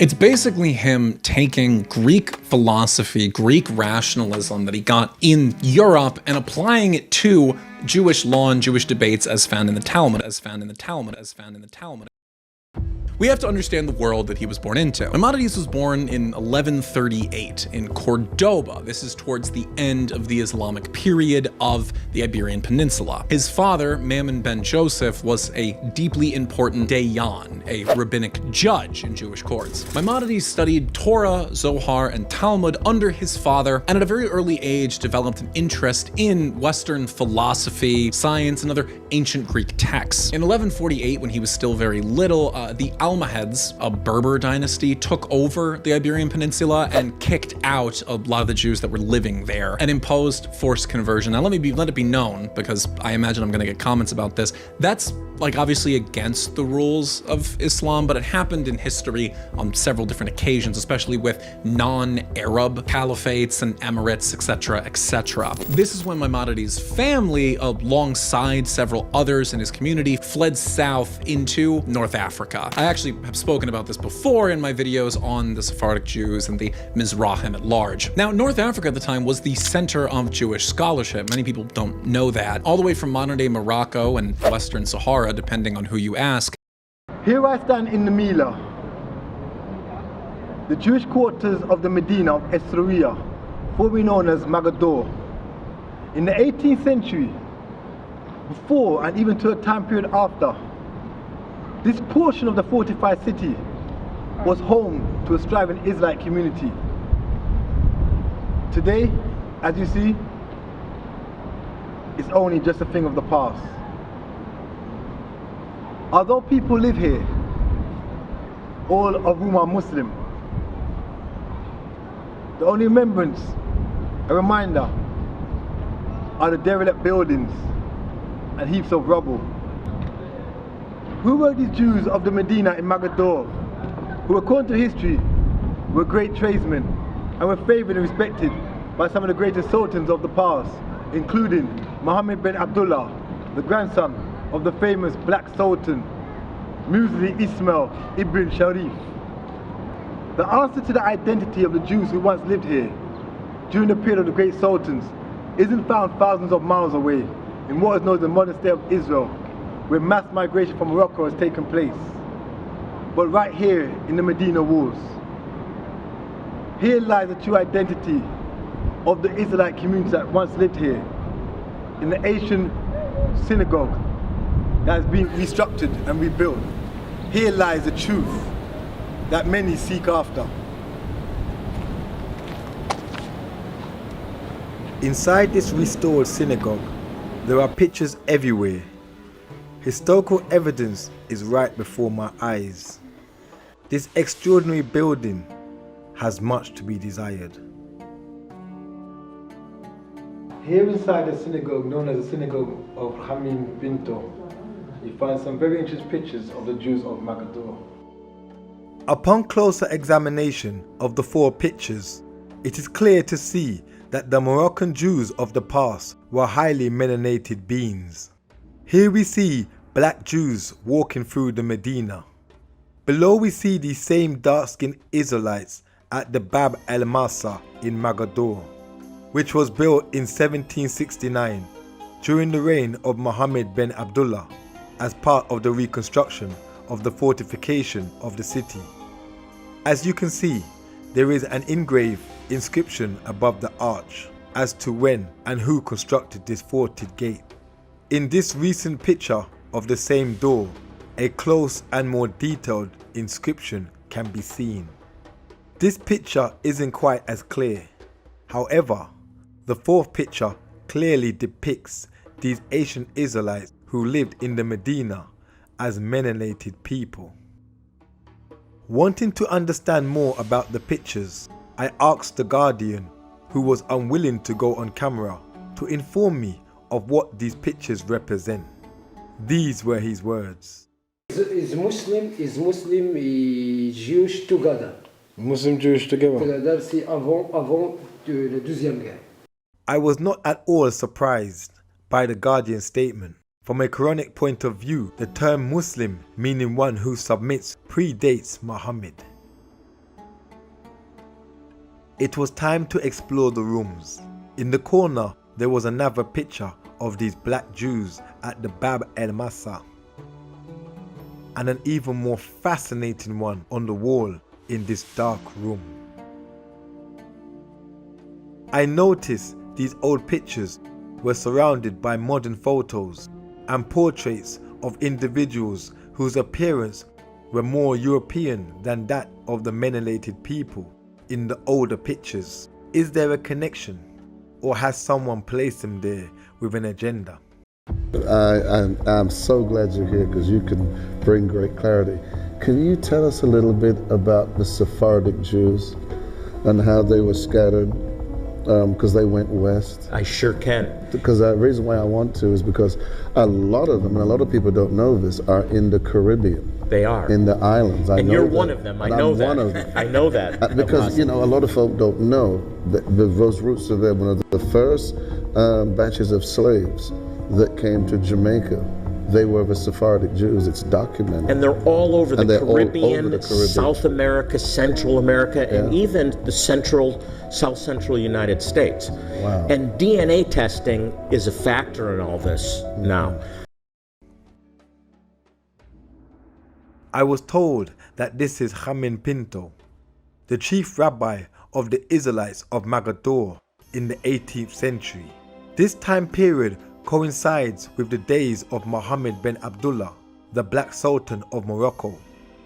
It's basically him taking Greek philosophy, Greek rationalism that he got in Europe and applying it to Jewish law and Jewish debates as found in the Talmud, We have to understand the world that he was born into. Maimonides was born in 1138 in Cordoba. This is towards the end of the Islamic period of the Iberian Peninsula. His father, Maimon ben Joseph, was a deeply important dayan, a rabbinic judge in Jewish courts. Maimonides studied Torah, Zohar, and Talmud under his father, and at a very early age developed an interest in Western philosophy, science, and other ancient Greek texts. In 1148, when he was still very little, the Almohads, a Berber dynasty, took over the Iberian Peninsula and kicked out a lot of the Jews that were living there and imposed forced conversion. Now let it be known, because I imagine I'm gonna get comments about this, that's like obviously against the rules of Islam, but it happened in history on several different occasions, especially with non-Arab caliphates and emirates, etc., etc. This is when Maimonides' family, alongside several others in his community, fled south into North Africa. I actually have spoken about this before in my videos on the Sephardic Jews and the Mizrahim at large. Now, North Africa at the time was the center of Jewish scholarship. Many people don't know that. All the way from modern-day Morocco and Western Sahara, depending on who you ask. Here I stand in the Mila, the Jewish quarters of the Medina of Esrauya, formerly known as Mogador. In the 18th century, before and even to a time period after, this portion of the fortified city was home to a thriving Israelite community. Today, as you see, it's only just a thing of the past. Although people live here, all of whom are Muslim, the only remembrance, a reminder, are the derelict buildings and heaps of rubble. Who were these Jews of the Medina in Mogador, who according to history were great tradesmen and were favored and respected by some of the greatest sultans of the past, including Muhammad bin Abdullah, the grandson of the famous Black Sultan, Musa Ismail ibn Sharif? The answer to the identity of the Jews who once lived here during the period of the great sultans isn't found thousands of miles away in what is known as the modern state of Israel, where mass migration from Morocco has taken place, but right here in the Medina walls. Here lies the true identity of the Israelite community that once lived here, in the ancient synagogue that has been restructured and rebuilt. Here lies the truth that many seek after. Inside this restored synagogue, there are pictures everywhere. Historical evidence is right before my eyes. This extraordinary building has much to be desired. Here inside the synagogue, known as the Synagogue of Hamim Binto, you find some very interesting pictures of the Jews of Mogador. Upon closer examination of the four pictures, it is clear to see that the Moroccan Jews of the past were highly melanated beings. Here we see black Jews walking through the Medina. Below we see these same dark-skinned Israelites at the Bab el-Masa in Mogador, which was built in 1769 during the reign of Muhammad bin Abdullah as part of the reconstruction of the fortification of the city. As you can see, there is an engraved inscription above the arch as to when and who constructed this forted gate. In this recent picture of the same door, a close and more detailed inscription can be seen. This picture isn't quite as clear. However, the fourth picture clearly depicts these ancient Israelites who lived in the Medina as melanated people. Wanting to understand more about the pictures, I asked the Guardian, who was unwilling to go on camera, to inform me of what these pictures represent. These were his words. Is Muslim Jewish together. Muslim Jewish together. Together, c'est avant la Deuxième Guerre. I was not at all surprised by the Guardian's statement. From a Quranic point of view, the term Muslim, meaning one who submits, predates Muhammad. It was time to explore the rooms. In the corner, there was another picture of these black Jews at the Bab el Masa, and an even more fascinating one on the wall in this dark room. I noticed these old pictures were surrounded by modern photos and portraits of individuals whose appearance were more European than that of the melanated people in the older pictures. Is there a connection, or has someone placed them there with an agenda? I'm so glad you're here because you can bring great clarity. Can you tell us a little bit about the Sephardic Jews and how they were scattered because they went west? I sure can. Because the reason why I want to is because a lot of them, and a lot of people don't know this, are in the Caribbean. They are. In the islands. And you're one of them. I know that. I'm one of them. I know that. Because, you know, a lot of folk don't know that those roots are there. One of the first batches of slaves that came to Jamaica, they were the Sephardic Jews. It's documented. And they're all over the Caribbean, over the Caribbean, South America, Central America, and even the South Central United States. Wow. And DNA testing is a factor in all this now. I was told that this is Jamin Pinto, the chief rabbi of the Israelites of Mogador in the 18th century. This time period coincides with the days of Mohammed bin Abdullah, the Black Sultan of Morocco,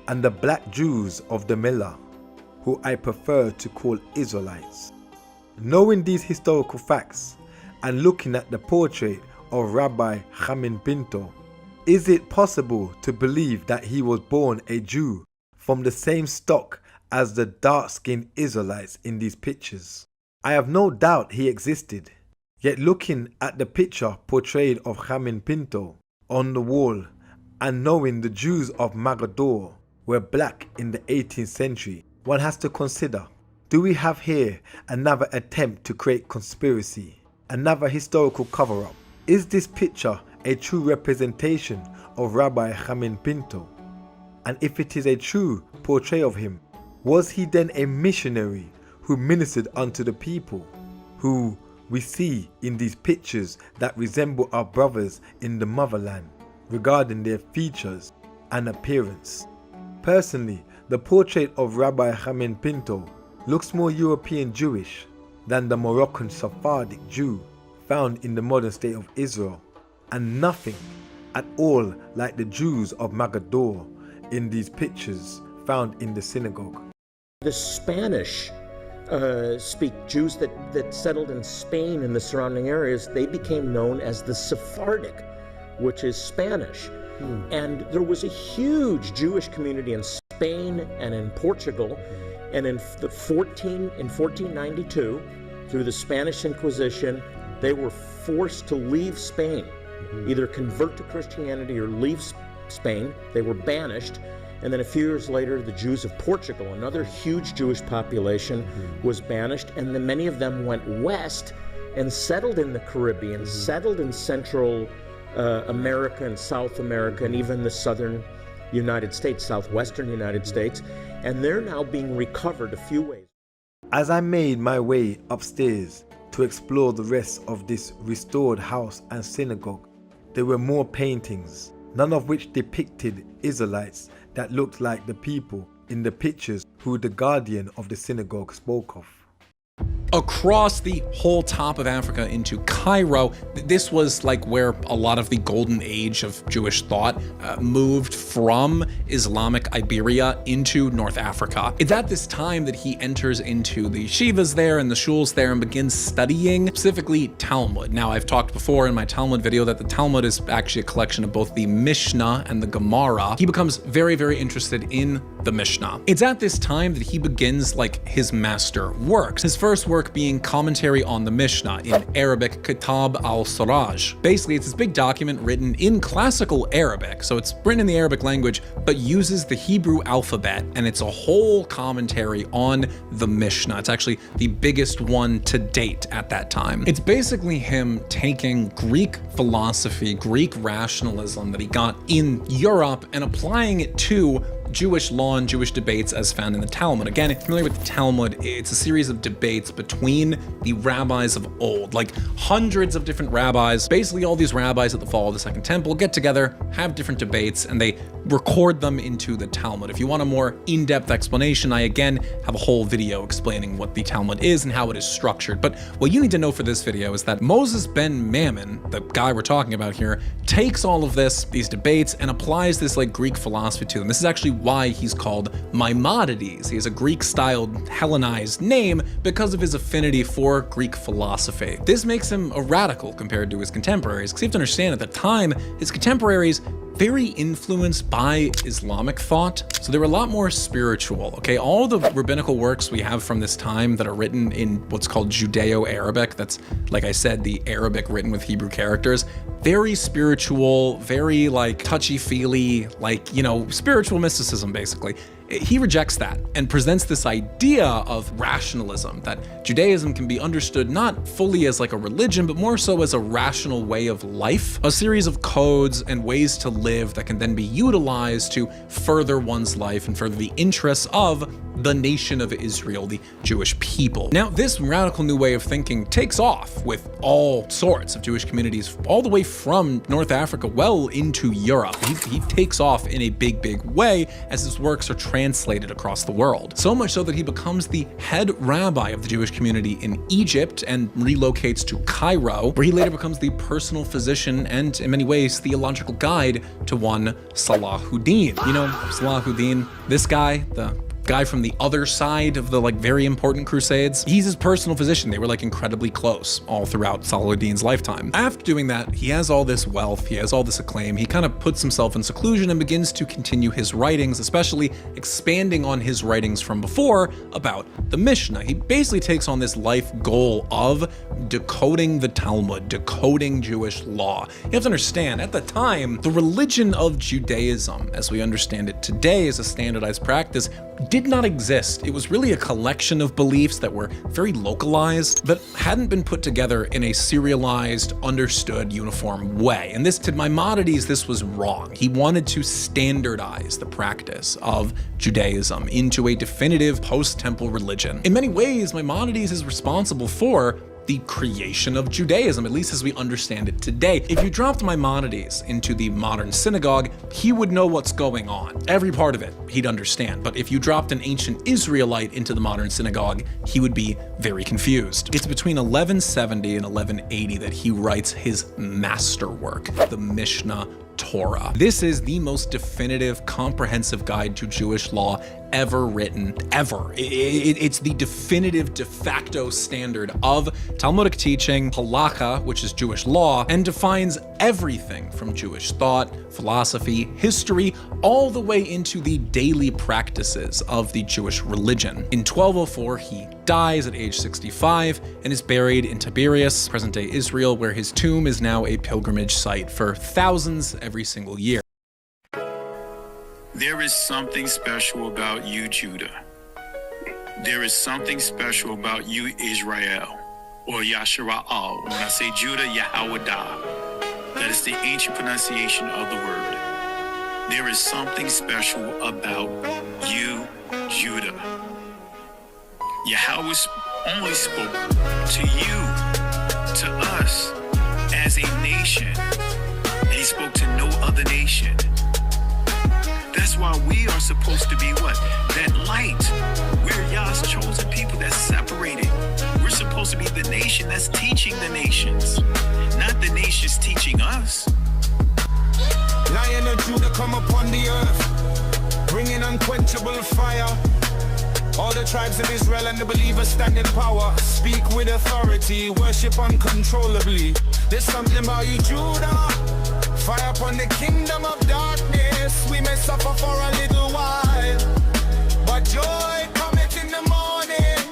and the Black Jews of the Millah, who I prefer to call Israelites. Knowing these historical facts and looking at the portrait of Rabbi Jamin Pinto, is it possible to believe that he was born a Jew from the same stock as the dark-skinned Israelites in these pictures? I have no doubt he existed. Yet looking at the picture portrayed of Jamin Pinto on the wall and knowing the Jews of Mogador were black in the 18th century, one has to consider, do we have here another attempt to create conspiracy, another historical cover-up? Is this picture a true representation of Rabbi Jamin Pinto? And if it is a true portrayal of him, was he then a missionary who ministered unto the people, who we see in these pictures that resemble our brothers in the motherland regarding their features and appearance? Personally, the portrait of Rabbi Jamin Pinto looks more European Jewish than the Moroccan Sephardic Jew found in the modern state of Israel, and nothing at all like the Jews of Mogador in these pictures found in the synagogue. The Spanish speak Jews that settled in Spain and the surrounding areas, they became known as the Sephardic, which is Spanish. And there was a huge Jewish community in Spain and in Portugal, and in 1492, through the Spanish Inquisition, they were forced to leave Spain, either convert to Christianity or leave Spain. They were banished. And then a few years later, the Jews of Portugal, another huge Jewish population, was banished, and then many of them went west and settled in the Caribbean, settled in Central America and South America, and even the southern United States, southwestern United States, and they're now being recovered a few ways. As I made my way upstairs to explore the rest of this restored house and synagogue, there were more paintings, none of which depicted Israelites that looked like the people in the pictures who the guardian of the synagogue spoke of. Across the whole top of Africa into Cairo, this was like where a lot of the golden age of Jewish thought moved from Islamic Iberia into North Africa. It's at this time that he enters into the yeshivas there and the shuls there and begins studying specifically Talmud. Now, I've talked before in my Talmud video that the Talmud is actually a collection of both the Mishnah and the Gemara. He becomes very, very interested in the Mishnah. It's at this time that he begins like his master works. His first work being commentary on the Mishnah, in Arabic, Kitab al-Siraj. Basically, it's this big document written in classical Arabic, so it's written in the Arabic language, but uses the Hebrew alphabet, and it's a whole commentary on the Mishnah. It's actually the biggest one to date at that time. It's basically him taking Greek philosophy, Greek rationalism that he got in Europe and applying it to Jewish law and Jewish debates as found in the Talmud. Again, if you're familiar with the Talmud, it's a series of debates between the rabbis of old, like hundreds of different rabbis. Basically, all these rabbis at the fall of the Second Temple get together, have different debates, and they record them into the Talmud. If you want a more in-depth explanation, I again have a whole video explaining what the Talmud is and how it is structured. But what you need to know for this video is that Moses ben Maimon, the guy we're talking about here, takes all of these debates, and applies this like Greek philosophy to them. This is actually why he's called Maimonides. He has a Greek-styled Hellenized name because of his affinity for Greek philosophy. This makes him a radical compared to his contemporaries, because you have to understand at the time, his contemporaries very influenced by Islamic thought. So they were a lot more spiritual, okay? All the rabbinical works we have from this time that are written in what's called Judeo-Arabic, that's, like I said, the Arabic written with Hebrew characters, very spiritual, very like touchy-feely, like, you know, spiritual mysticism, basically. He rejects that and presents this idea of rationalism, that Judaism can be understood not fully as like a religion, but more so as a rational way of life, a series of codes and ways to live that can then be utilized to further one's life and further the interests of the nation of Israel, the Jewish people. Now, this radical new way of thinking takes off with all sorts of Jewish communities, all the way from North Africa well into Europe. He takes off in a big, big way as his works are translated across the world. So much so that he becomes the head rabbi of the Jewish community in Egypt and relocates to Cairo, where he later becomes the personal physician and, in many ways, theological guide to one Salahuddin. You know, Salahuddin, this guy, the guy from the other side of the like very important crusades, he's his personal physician. They were like incredibly close all throughout Salahuddin's lifetime. After doing that, he has all this wealth, he has all this acclaim, he kind of puts himself in seclusion and begins to continue his writings, especially expanding on his writings from before about the Mishnah. He basically takes on this life goal of decoding the Talmud, decoding Jewish law. You have to understand, at the time, the religion of Judaism, as we understand it today as a standardized practice, did not exist. It was really a collection of beliefs that were very localized, but hadn't been put together in a serialized, understood, uniform way. And this, to Maimonides, this was wrong. He wanted to standardize the practice of Judaism into a definitive post-temple religion. In many ways, Maimonides is responsible for the creation of Judaism, at least as we understand it today. If you dropped Maimonides into the modern synagogue, he would know what's going on. Every part of it, he'd understand. But if you dropped an ancient Israelite into the modern synagogue, he would be very confused. It's between 1170 and 1180 that he writes his masterwork, the Mishnah Torah. This is the most definitive, comprehensive guide to Jewish law ever written, ever. It's the definitive de facto standard of Talmudic teaching, halakha, which is Jewish law, and defines everything from Jewish thought, philosophy, history, all the way into the daily practices of the Jewish religion. In 1204, he dies at age 65 and is buried in Tiberias, present-day Israel, where his tomb is now a pilgrimage site for thousands every single year. There is something special about you, Judah. There is something special about you, Israel, or Yashara'al. When I say Judah, Yahawadah. That is the ancient pronunciation of the word. There is something special about you, Judah. Yahweh only spoke to you, to us, as a nation. And he spoke to no other nation. That's why we are supposed to be what? That light. We're Yah's chosen people that's separated. We're supposed to be the nation that's teaching the nations, not the nations teaching us. Lion of Judah come upon the earth, bringing unquenchable fire. All the tribes of Israel and the believers stand in power. Speak with authority, worship uncontrollably. There's something about you, Judah. Fire upon the kingdom of darkness. We may suffer for a little while, but joy cometh in the morning.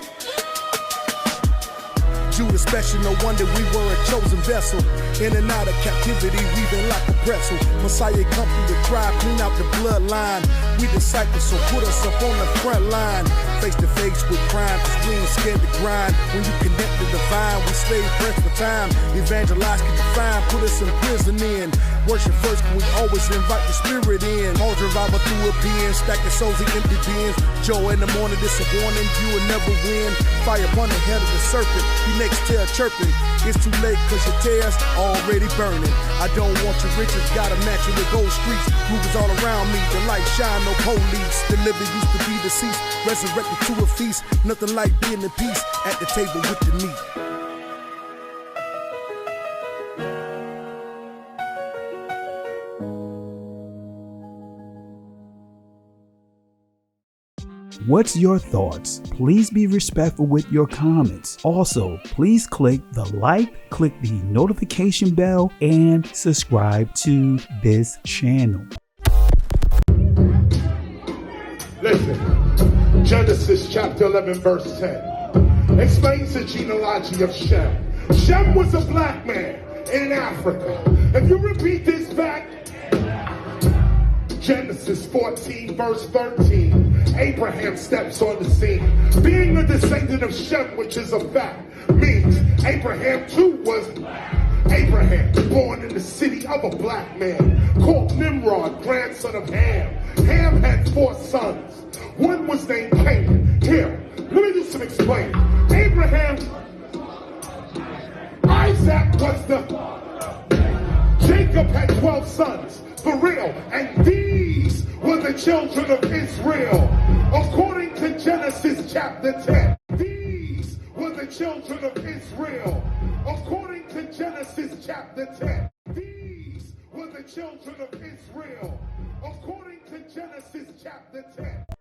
Judah special, no wonder we were a chosen vessel. In and out of captivity, weaving like a pretzel. Messiah come through the tribe, clean out the bloodline. We disciples, so put us up on the front line. face to face with crime, cause we ain't scared to grind. When you connect the divine, we stay pressed for time. Evangelize can define, put us in prison in. Worship first, can we always invite the spirit in. Hold revival through a pen, stacking souls in empty bins. Joe in the morning, this a warning, you will never win. Fire upon the head of the serpent, he next tail chirping. It's too late cause your tail's already burning. I don't want your riches, gotta match it with gold streets. Movers all around me, the light shine, no police. The living used to be deceased, resurrected to a feast. Nothing like being in peace at the table with the meat. What's your thoughts? Please be respectful with your comments. Also, please click the like, click the notification bell, and subscribe to this channel. Listen, Genesis chapter 11 verse 10 explains the genealogy of Shem. Shem was a black man in Africa. If you repeat this back, Genesis 14 verse 13, Abraham steps on the scene. Being a descendant of Shem, which is a fact, means Abraham too was Abraham, born in the city of a black man called Nimrod, grandson of Ham. Ham had 4 sons. One was named Canaan. Here, let me do some explaining. Abraham, Isaac was the... Jacob had 12 sons. For real, and these were the children of Israel, according to Genesis chapter 10. These were the children of Israel, according to Genesis chapter 10. These were the children of Israel, according to Genesis chapter 10.